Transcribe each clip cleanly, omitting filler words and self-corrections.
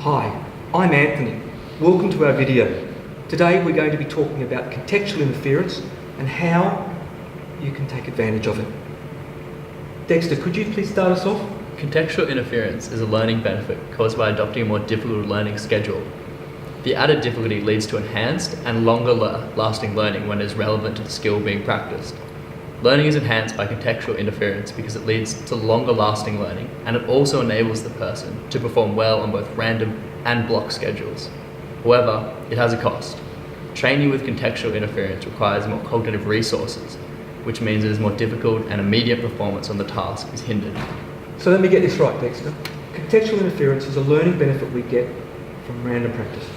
Hi, I'm Anthony. Welcome to our video. Today we're going to be talking about contextual interference and how you can take advantage of it. Dexter, could you please start us off? Contextual interference is a learning benefit caused by adopting a more difficult learning schedule. The added difficulty leads to enhanced and longer lasting learning when it is relevant to the skill being practiced. Learning is enhanced by contextual interference because it leads to longer lasting learning, and it also enables the person to perform well on both random and block schedules. However, it has a cost. Training with contextual interference requires more cognitive resources, which means it is more difficult and immediate performance on the task is hindered. So let me get this right, Dexter. Contextual interference is a learning benefit we get from random practice.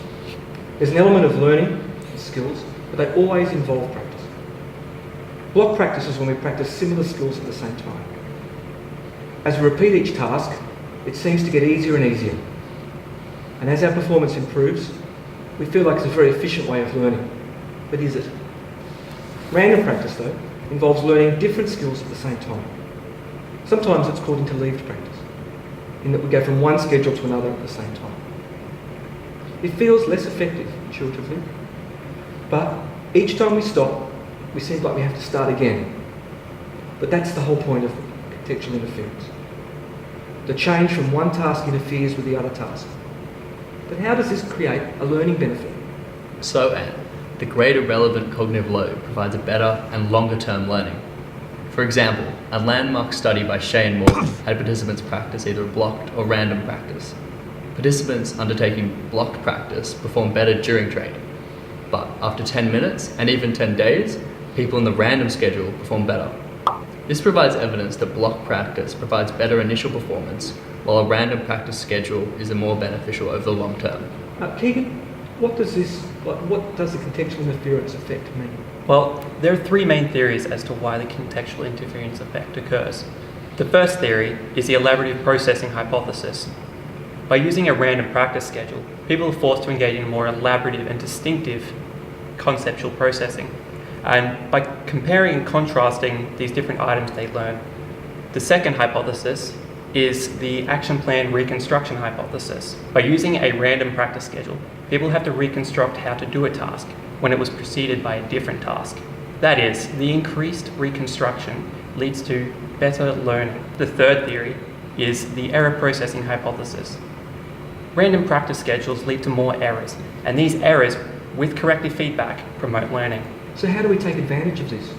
There's an element of learning and skills, but they always involve practice. Block practice is when we practice similar skills at the same time. As we repeat each task, it seems to get easier and easier. And as our performance improves, we feel like it's a very efficient way of learning. But is it? Random practice, though, involves learning different skills at the same time. Sometimes it's called interleaved practice, in that we go from one schedule to another at the same time. It feels less effective intuitively, but each time we stop, we seem like we have to start again. But that's the whole point of contextual interference. The change from one task interferes with the other task. But how does this create a learning benefit? So, Anne, the greater relevant cognitive load provides a better and longer term learning. For example, a landmark study by Shea and Morgan had participants practice either blocked or random practice. Participants undertaking blocked practice performed better during training, but after 10 minutes and even 10 days, people in the random schedule perform better. This provides evidence that block practice provides better initial performance, while a random practice schedule is more beneficial over the long term. Keegan, what does the contextual interference effect mean? Well, there are three main theories as to why the contextual interference effect occurs. The first theory is the elaborative processing hypothesis. By using a random practice schedule, people are forced to engage in more elaborative and distinctive conceptual processing. And by comparing and contrasting these different items they learn. The second hypothesis is the action plan reconstruction hypothesis. By using a random practice schedule, people have to reconstruct how to do a task when it was preceded by a different task. That is, the increased reconstruction leads to better learning. The third theory is the error processing hypothesis. Random practice schedules lead to more errors, and these errors, with corrective feedback, promote learning. So how do we take advantage of this?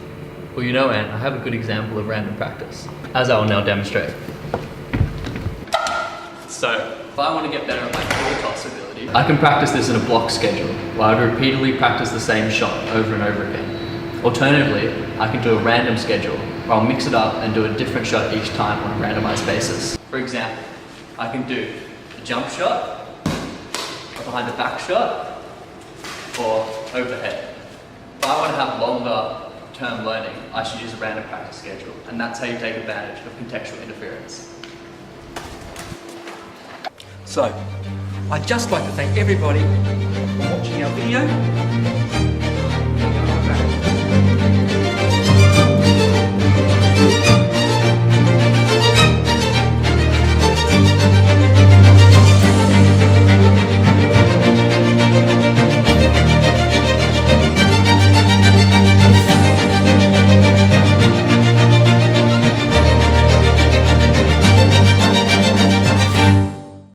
Well, you know, Anne, I have a good example of random practice, as I will now demonstrate. So, if I want to get better at my full toss ability, I can practice this in a block schedule, where I would repeatedly practice the same shot over and over again. Alternatively, I can do a random schedule, where I'll mix it up and do a different shot each time on a randomized basis. For example, I can do a jump shot, a behind the back shot, or overhead. If I want to have longer term learning, I should use a random practice schedule, and that's how you take advantage of contextual interference. So, I'd just like to thank everybody for watching our video.